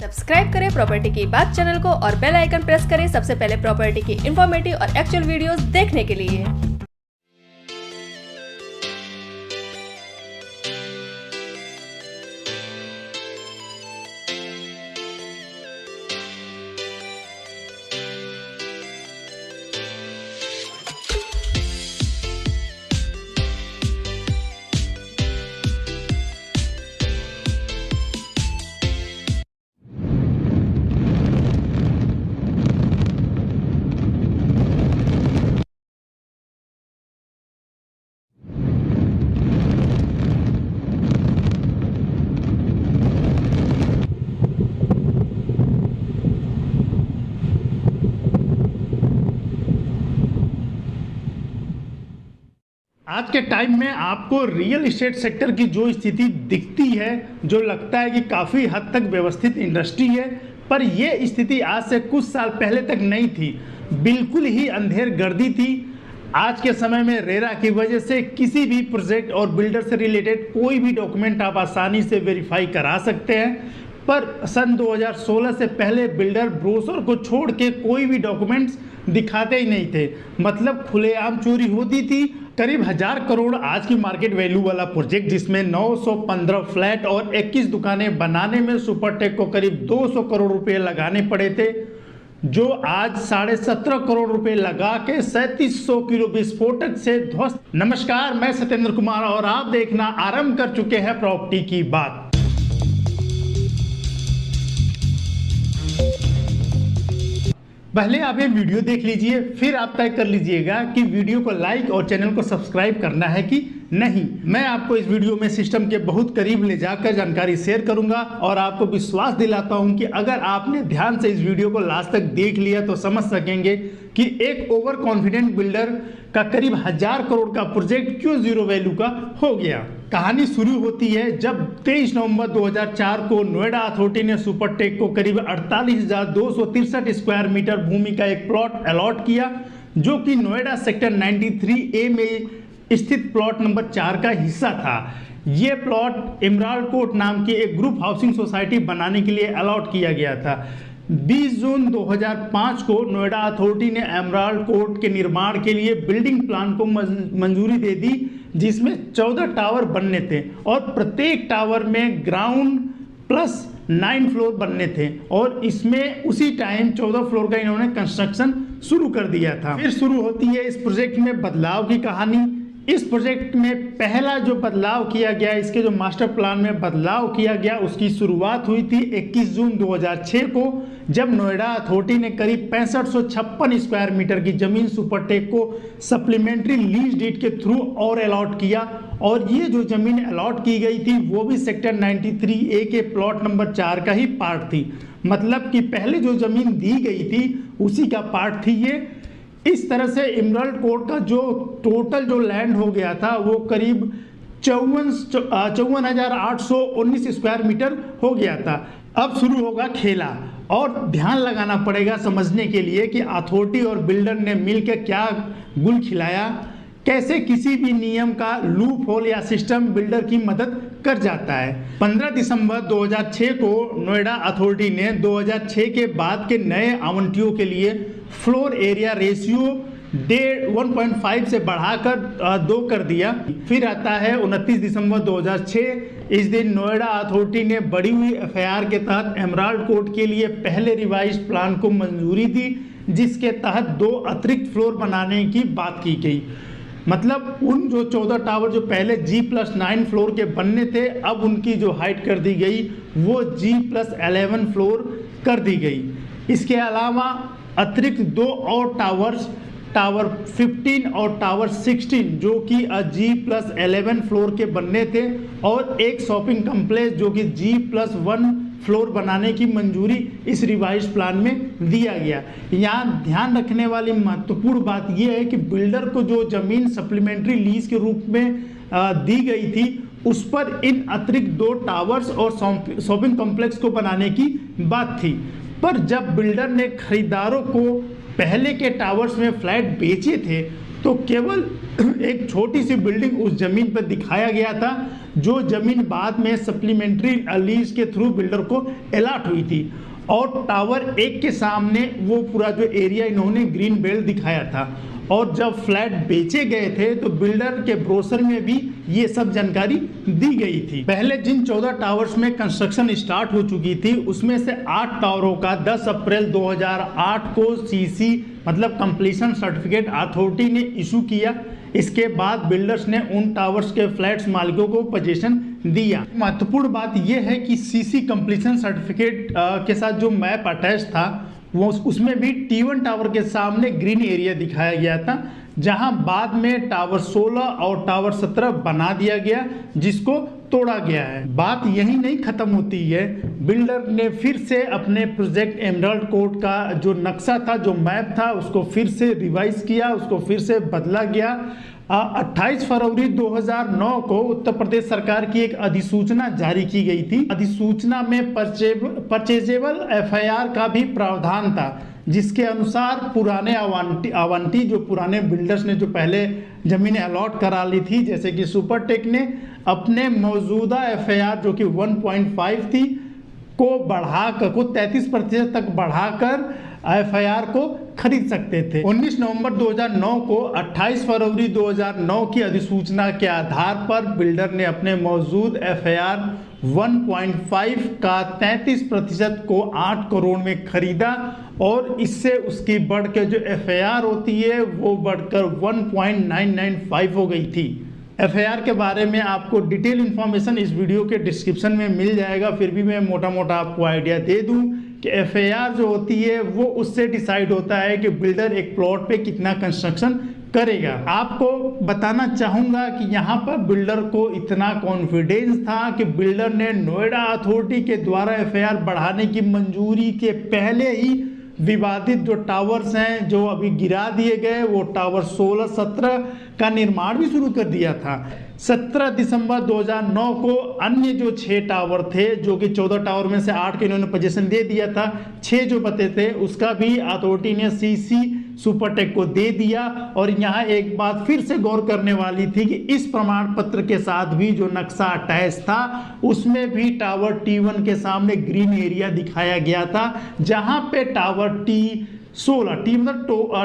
Subscribe करें property की बात चैनल को और बेल आइकन प्रेस करें सबसे पहले प्रॉपर्टी की इंफॉर्मेटिव और एक्चुअल वीडियोस देखने के लिए। आज के टाइम में आपको रियल एस्टेट सेक्टर की जो स्थिति दिखती है, जो लगता है कि काफ़ी हद तक व्यवस्थित इंडस्ट्री है, पर यह स्थिति आज से कुछ साल पहले तक नहीं थी। बिल्कुल ही अंधेर गर्दी थी। आज के समय में रेरा की वजह से किसी भी प्रोजेक्ट और बिल्डर से रिलेटेड कोई भी डॉक्यूमेंट आप आसानी से वेरीफाई करा सकते हैं, पर सन 2016 से पहले बिल्डर ब्रोशर को छोड़ के कोई भी डॉक्यूमेंट्स दिखाते ही नहीं थे। मतलब खुलेआम चोरी होती थी। करीब 1000 करोड़ आज की मार्केट वैल्यू वाला प्रोजेक्ट, जिसमें 915 फ्लैट और 21 दुकानें बनाने में सुपरटेक को करीब 200 करोड़ रुपए लगाने पड़े थे, जो आज 17.5 करोड़ रुपए लगा के 3700 किलो विस्फोटक से ध्वस्त। नमस्कार, मैं सत्येंद्र कुमार और आप देखना आरंभ कर चुके हैं प्रॉपर्टी की बात। पहले आप ये वीडियो देख लीजिए, फिर आप तय कर लीजिएगा कि वीडियो को लाइक और चैनल को सब्सक्राइब करना है कि नहीं। मैं आपको इस वीडियो में सिस्टम के बहुत करीब ले जाकर जानकारी शेयर करूंगा और आपको विश्वास दिलाता हूं कि अगर आपने ध्यान से इस वीडियो को लास्ट तक देख लिया तो समझ सकेंगे कि एक ओवर कॉन्फिडेंट बिल्डर का करीब 1000 करोड़ का प्रोजेक्ट क्यों जीरो वैल्यू का हो गया। कहानी शुरू होती है जब 23 नवंबर 2004 को नोएडा अथॉरिटी ने सुपरटेक को करीब 48,263 स्क्वायर मीटर भूमि का एक प्लॉट अलॉट किया, जो कि नोएडा सेक्टर 93A में स्थित प्लॉट नंबर 4 का हिस्सा था। ये प्लॉट इमराल्ड कोर्ट नाम की एक ग्रुप हाउसिंग सोसाइटी बनाने के लिए अलॉट किया गया था। 20 जून 2005 को नोएडा अथॉरिटी ने एमराल्ड कोर्ट के निर्माण के लिए बिल्डिंग प्लान को मंजूरी दे दी, जिसमें 14 टावर बनने थे और प्रत्येक टावर में ग्राउंड प्लस 9 फ्लोर बनने थे और इसमें उसी टाइम 14 फ्लोर का इन्होंने कंस्ट्रक्शन शुरू कर दिया था। फिर शुरू होती है इस प्रोजेक्ट में बदलाव की कहानी। इस प्रोजेक्ट में पहला जो बदलाव किया गया, इसके जो मास्टर प्लान में बदलाव किया गया, उसकी शुरुआत हुई थी 21 जून 2006 को, जब नोएडा अथॉरिटी ने करीब 6556 स्क्वायर मीटर की जमीन सुपरटेक को सप्लीमेंट्री लीज डीड के थ्रू और अलॉट किया। और ये जो जमीन अलॉट की गई थी वो भी सेक्टर 93A के प्लॉट नंबर 4 का ही पार्ट थी। मतलब कि पहले जो जमीन दी गई थी उसी का पार्ट थी ये। इस तरह से इमराल्ड कोर्ट का जो टोटल जो लैंड हो गया था वो करीब 54,819 स्क्वायर मीटर हो गया था। अब शुरू होगा खेला और ध्यान लगाना पड़ेगा समझने के लिए कि अथॉरिटी और बिल्डर ने मिलकर क्या गुल खिलाया, कैसे किसी भी नियम का लूप होल या सिस्टम बिल्डर की मदद कर जाता है। 15 दिसंबर 2006 को नोएडा अथॉरिटी ने 2006 के बाद के नए आवंटियों के लिए फ्लोर एरिया रेशियो 1.5 से बढ़ाकर 2 कर दिया। फिर आता है 29 दिसंबर 2006। इस दिन नोएडा अथॉरिटी ने बढ़ी हुई एफआईआर के तहत एमराल्ड कोर्ट के लिए पहले रिवाइज प्लान को मंजूरी दी, जिसके तहत 2 अतिरिक्त फ्लोर बनाने की बात की गई। मतलब उन जो 14 टावर जो पहले G+9 फ्लोर के बनने थे, अब उनकी जो हाइट कर दी गई वो G+11 फ्लोर कर दी गई। इसके अलावा अतिरिक्त 2 और टावर्स, टावर 15 और टावर 16 जो कि G+11 फ्लोर के बनने थे, और एक शॉपिंग कम्प्लेक्स जो कि G+1 फ्लोर बनाने की मंजूरी इस रिवाइज प्लान में दिया गया। यहाँ ध्यान रखने वाली महत्वपूर्ण बात यह है कि बिल्डर को जो जमीन सप्लीमेंट्री लीज के रूप में दी गई थी उस पर इन अतिरिक्त 2 टावर्स और शॉपिंग कॉम्प्लेक्स को बनाने की बात थी। पर जब बिल्डर ने खरीदारों को पहले के टावर्स में फ्लैट बेचे थे तो केवल एक छोटी सी बिल्डिंग उस जमीन पर दिखाया गया था, जो जमीन बाद में सप्लीमेंट्री लीज के थ्रू बिल्डर को अलॉट हुई थी। और टावर 1 के सामने वो पूरा जो एरिया इन्होंने ग्रीन बेल्ट दिखाया था। और जब फ्लैट बेचे गए थे तो बिल्डर के ब्रोशर में भी ये सब जानकारी दी गई थी। पहले जिन 14 टावर्स में कंस्ट्रक्शन स्टार्ट हो चुकी थी, उसमें से 8 टावरों का 10 अप्रैल 2008 को सीसी मतलब कंप्लीशन सर्टिफिकेट अथॉरिटी ने इशू किया। इसके बाद बिल्डर्स ने उन टावर्स के फ्लैट्स मालिकों को पोजीशन दिया। महत्वपूर्ण बात यह है कि सीसी कंप्लीशन सर्टिफिकेट के साथ जो मैप अटैच था वो उसमें भी T1 टावर के सामने ग्रीन एरिया दिखाया गया था, जहां बाद में टावर 16 और टावर 17 बना दिया गया, जिसको तोड़ा गया है। बात यही नहीं खत्म होती है, बिल्डर ने फिर से अपने प्रोजेक्ट एमराल्ड कोर्ट का जो नक्शा था, जो मैप था, उसको फिर से रिवाइज किया, उसको फिर से बदला गया। 28 फरवरी 2009 को उत्तर प्रदेश सरकार की एक अधिसूचना जारी की गई थी। अधिसूचना में परचेजेबल FIR का भी प्रावधान था, जिसके अनुसार पुराने आवंटी जो पुराने बिल्डर्स ने जो पहले जमीनें अलॉट करा ली थी, जैसे कि सुपरटेक ने अपने मौजूदा FIR जो कि 1.5 थी को बढ़ाकर 33% तक बढ़ाकर FIR को खरीद सकते थे। 19 नवंबर 2009 को 28 फरवरी 2009 की अधिसूचना के आधार पर बिल्डर ने अपने मौजूद FIR 1.5 का 33% को 8 करोड़ में खरीदा और इससे उसकी बढ़ के जो FIR होती है वो बढ़कर 1.995 हो गई थी। FIR के बारे में आपको डिटेल इन्फॉर्मेशन इस वीडियो के डिस्क्रिप्शन में मिल जाएगा। फिर भी मैं मोटा मोटा आपको आइडिया दे दूं कि FIR जो होती है वो उससे डिसाइड होता है कि बिल्डर एक प्लॉट पे कितना कंस्ट्रक्शन करेगा। आपको बताना चाहूँगा कि यहाँ पर बिल्डर को इतना कॉन्फिडेंस था कि बिल्डर ने नोएडा अथॉरिटी के द्वारा FIR बढ़ाने की मंजूरी के पहले ही विवादित जो टावर्स हैं जो अभी गिरा दिए गए, वो टावर 16-17 का निर्माण भी शुरू कर दिया था। 17 दिसंबर 2009 को अन्य जो 6 टावर थे, जो कि 14 टावर में से 8 के इन्होंने पोजीशन दे दिया था, 6 जो बचे थे उसका भी अथॉरिटी ने सीसी सुपरटेक को दे दिया। और यहाँ एक बात फिर से गौर करने वाली थी कि इस प्रमाण पत्र के साथ भी जो नक्शा अटैच था उसमें भी टावर T1 के सामने ग्रीन एरिया दिखाया गया था, जहाँ पे टावर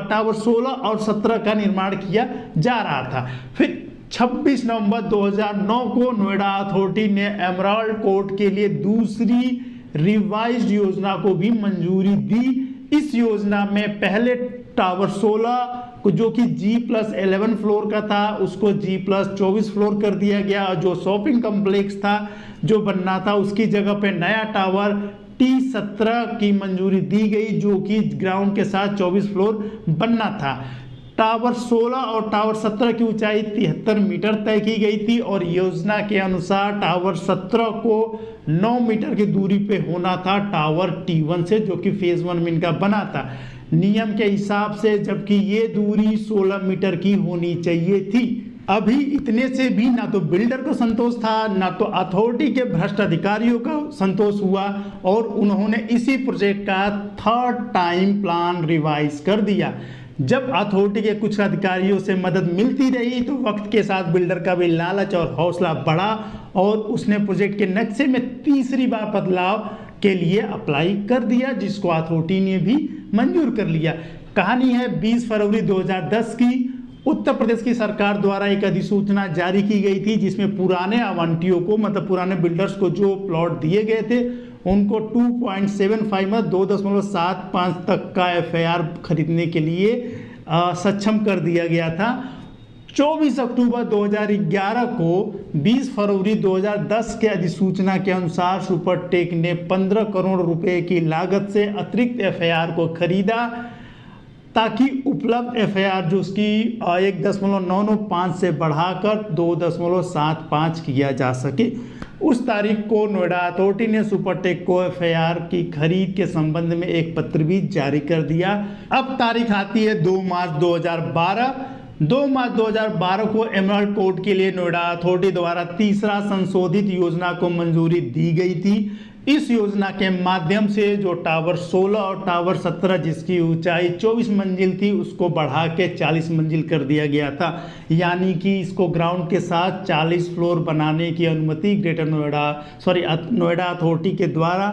टावर 16 और 17 का निर्माण किया जा रहा था। फिर 26 नवंबर 2009 को नोएडा अथॉरिटी ने एमराल्ड कोर्ट के लिए दूसरी रिवाइज्ड योजना को भी मंजूरी दी। इस योजना में पहले टावर 16 को जो कि G+11 फ्लोर का था उसको G+24 फ्लोर कर दिया गया, और जो शॉपिंग कम्प्लेक्स था जो बनना था उसकी जगह पे नया टावर T17 की मंजूरी दी गई, जो कि ग्राउंड के साथ 24 फ्लोर बनना था। टावर 16 और टावर 17 की ऊंचाई 73 मीटर तय की गई थी और योजना के अनुसार टावर 17 को 9 मीटर की दूरी पे होना था टावर T1 से, जो कि फेज 1 में इनका बना था नियम के हिसाब से, जबकि ये दूरी 16 मीटर की होनी चाहिए थी। अभी इतने से भी ना तो बिल्डर को संतोष था, ना तो अथॉरिटी के भ्रष्ट अधिकारियों को संतोष हुआ, और उन्होंने इसी प्रोजेक्ट का 3rd टाइम प्लान रिवाइज कर दिया। जब अथॉरिटी के कुछ अधिकारियों से मदद मिलती रही तो वक्त के साथ बिल्डर का भी लालच और हौसला बढ़ा और उसने प्रोजेक्ट के नक्शे में तीसरी बार बदलाव के लिए अप्लाई कर दिया, जिसको अथॉरिटी ने भी मंजूर कर लिया। कहानी है 20 फरवरी 2010 की। उत्तर प्रदेश की सरकार द्वारा एक अधिसूचना जारी की गई थी, जिसमें पुराने आवंटियों को, मतलब पुराने बिल्डर्स को जो प्लॉट दिए गए थे उनको 2.75 में 2.75 तक का FIR खरीदने के लिए सक्षम कर दिया गया था। 24 अक्टूबर 2011 को 20 फरवरी 2010 के अधिसूचना के अनुसार सुपरटेक ने 15 करोड़ रुपए की लागत से अतिरिक्त FIR को खरीदा, ताकि उपलब्ध FIR जो उसकी 1.995 से बढ़ाकर 2.75 किया जा सके। उस तारीख को नोएडा अथॉरिटी ने सुपरटेक को FIR की खरीद के संबंध में एक पत्र भी जारी कर दिया। अब तारीख आती है 2 मार्च 2012। 2 मार्च 2012 को एमराल्ड कोर्ट के लिए नोएडा अथॉरिटी द्वारा तीसरा संशोधित योजना को मंजूरी दी गई थी। इस योजना के माध्यम से जो टावर 16 और टावर 17 जिसकी ऊंचाई 24 मंजिल थी उसको बढ़ा के 40 मंजिल कर दिया गया था, यानी कि इसको ग्राउंड के साथ 40 फ्लोर बनाने की अनुमति ग्रेटर नोएडा अथॉरिटी के द्वारा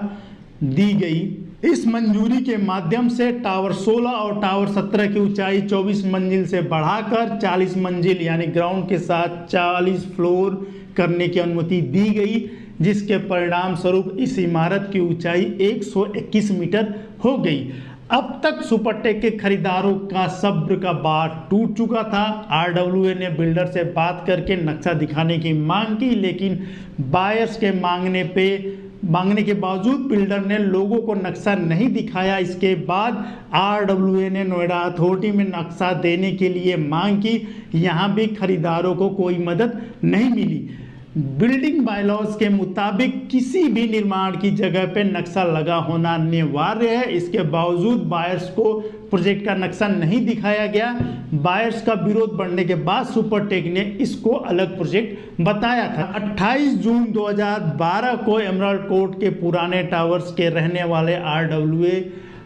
दी गई। इस मंजूरी के माध्यम से टावर 16 और टावर 17 की ऊंचाई 24 मंजिल से बढ़ाकर 40 मंजिल यानी ग्राउंड के साथ 40 फ्लोर करने की अनुमति दी गई, जिसके परिणाम स्वरूप इस इमारत की ऊंचाई 121 मीटर हो गई। अब तक सुपरटेक के खरीदारों का सब्र का बांध टूट चुका था। आरडब्ल्यूए ने बिल्डर से बात करके नक्शा दिखाने की मांग की, लेकिन बायर्स के मांगने के बावजूद बिल्डर ने लोगों को नक्शा नहीं दिखाया। इसके बाद आरडब्ल्यूए ने नोएडा अथॉरिटी में नक्शा देने के लिए मांग की, यहाँ भी खरीदारों को कोई मदद नहीं मिली। बिल्डिंग बायलॉज के मुताबिक किसी भी निर्माण की जगह पर नक्शा लगा होना अनिवार्य है। इसके बावजूद बायर्स को प्रोजेक्ट का नक्शा नहीं दिखाया गया। बायर्स का विरोध बढ़ने के बाद सुपरटेक ने इसको अलग प्रोजेक्ट बताया था। 28 जून 2012 को एमराल्ड कोर्ट के पुराने टावर्स के रहने वाले आरडब्ल्यूए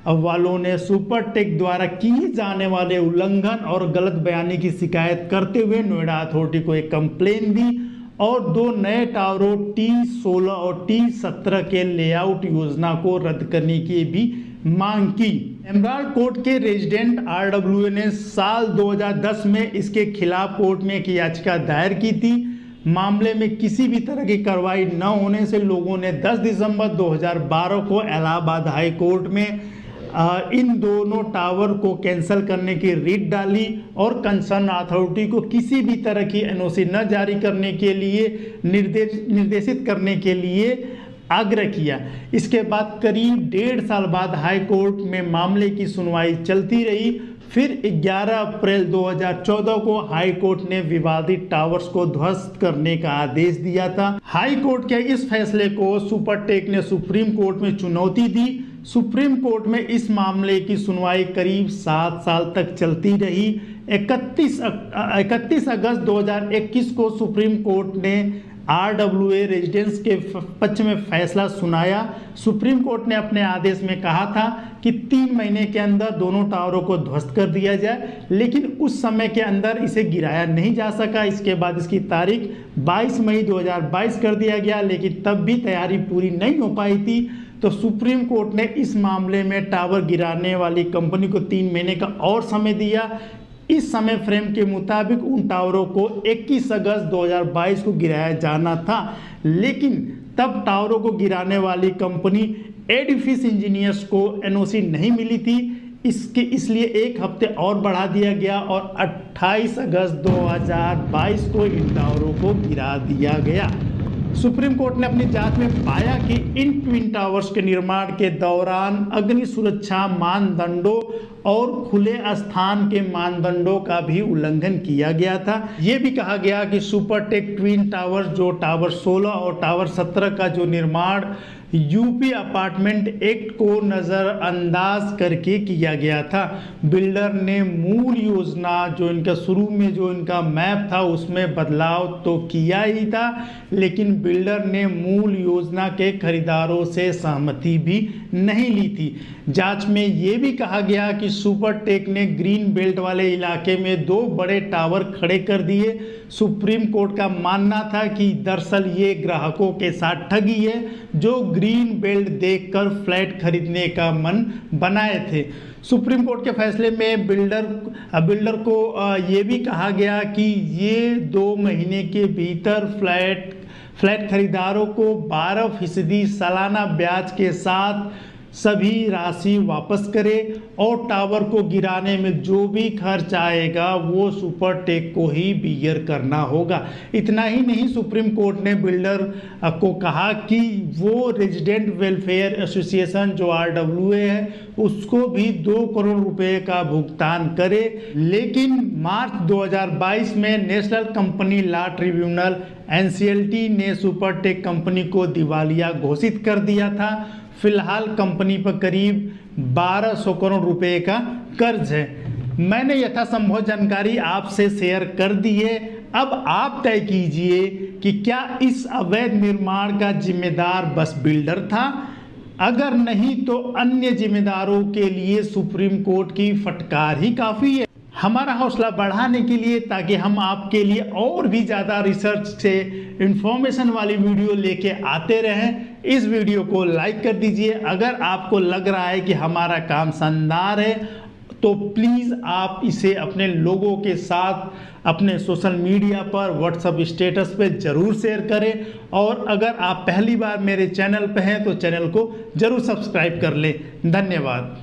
वालों ने सुपरटेक द्वारा किए जाने वाले उल्लंघन और गलत बयानी की शिकायत करते हुए नोएडा अथॉरिटी को एक कंप्लेन दी और 2 नए टावरों T16 और T17 के लेआउट योजना को रद्द करने की भी मांग की। एमराल्ड कोर्ट के रेजिडेंट आरडब्ल्यूए ने साल 2010 में इसके खिलाफ कोर्ट में एक याचिका दायर की थी। मामले में किसी भी तरह की कार्रवाई न होने से लोगों ने 10 दिसंबर 2012 को इलाहाबाद हाई कोर्ट में इन दोनों टावर को कैंसिल करने की रिट डाली और कंसर्न अथॉरिटी को किसी भी तरह की एनओसी न जारी करने के लिए निर्देशित करने के लिए आग्रह किया। इसके बाद करीब 1.5 साल बाद हाई कोर्ट में मामले की सुनवाई चलती रही। फिर 11 अप्रैल 2014 को हाई कोर्ट ने विवादित टावर्स को ध्वस्त करने का आदेश दिया था। हाई कोर्ट के इस फैसले को सुपरटेक ने सुप्रीम कोर्ट में चुनौती दी। सुप्रीम कोर्ट में इस मामले की सुनवाई करीब 7 साल तक चलती रही। 31 अगस्त 2021 को सुप्रीम कोर्ट ने आरडब्ल्यूए रेजिडेंस के पक्ष में फैसला सुनाया। सुप्रीम कोर्ट ने अपने आदेश में कहा था कि 3 महीने के अंदर दोनों टावरों को ध्वस्त कर दिया जाए, लेकिन उस समय के अंदर इसे गिराया नहीं जा सका। इसके बाद इसकी तारीख 22 मई 2022 कर दिया गया, लेकिन तब भी तैयारी पूरी नहीं हो पाई थी। तो सुप्रीम कोर्ट ने इस मामले में टावर गिराने वाली कंपनी को 3 महीने का और समय दिया। इस समय फ्रेम के मुताबिक उन टावरों को 21 अगस्त 2022 को गिराया जाना था, लेकिन तब टावरों को गिराने वाली कंपनी एडिफिस इंजीनियर्स को एनओसी नहीं मिली थी। इसलिए 1 हफ्ते और बढ़ा दिया गया और 28 अगस्त 2022 को इन टावरों को गिरा दिया गया। सुप्रीम कोर्ट ने अपनी जांच में पाया कि इन ट्विन टावर्स के निर्माण के दौरान अग्नि सुरक्षा मानदंडों और खुले स्थान के मानदंडों का भी उल्लंघन किया गया था। ये भी कहा गया कि सुपरटेक ट्विन टावर्स जो टावर 16 और टावर 17 का जो निर्माण यूपी अपार्टमेंट एक्ट को नज़रअंदाज करके किया गया था। बिल्डर ने मूल योजना जो इनका शुरू में जो इनका मैप था उसमें बदलाव तो किया ही था, लेकिन बिल्डर ने मूल योजना के खरीदारों से सहमति भी नहीं ली थी। जांच में ये भी कहा गया कि सुपरटेक ने ग्रीन बेल्ट वाले इलाके में 2 बड़े टावर खड़े कर दिए। सुप्रीम कोर्ट का मानना था कि दरअसल ये ग्राहकों के साथ ठगी है जो ग्रीन बेल्ट देखकर फ्लैट खरीदने का मन बनाए थे। सुप्रीम कोर्ट के फैसले में बिल्डर को ये भी कहा गया कि ये 2 महीने के भीतर फ्लैट खरीदारों को 12% सालाना ब्याज के साथ सभी राशि वापस करे और टावर को गिराने में जो भी खर्च आएगा वो सुपरटेक को ही बियर करना होगा। इतना ही नहीं, सुप्रीम कोर्ट ने बिल्डर को कहा कि वो रेजिडेंट वेलफेयर एसोसिएशन जो आरडब्ल्यूए है उसको भी 2 करोड़ रुपए का भुगतान करे। लेकिन मार्च 2022 में national company law tribunal NCLT ने सुपरटेक कंपनी को दिवालिया घोषित कर दिया था। फिलहाल कंपनी पर करीब 1200 करोड़ रुपए का कर्ज है। मैंने यथासंभव जानकारी आपसे शेयर कर दी है। अब आप तय कीजिए कि क्या इस अवैध निर्माण का जिम्मेदार बस बिल्डर था? अगर नहीं तो अन्य जिम्मेदारों के लिए सुप्रीम कोर्ट की फटकार ही काफ़ी है। हमारा हौसला बढ़ाने के लिए, ताकि हम आपके लिए और भी ज़्यादा रिसर्च से इंफॉर्मेशन वाली वीडियो लेके आते रहें, इस वीडियो को लाइक कर दीजिए। अगर आपको लग रहा है कि हमारा काम शानदार है तो प्लीज़ आप इसे अपने लोगों के साथ अपने सोशल मीडिया पर, व्हाट्सएप स्टेटस पे ज़रूर शेयर करें। और अगर आप पहली बार मेरे चैनल पे हैं तो चैनल को ज़रूर सब्सक्राइब कर लें। धन्यवाद।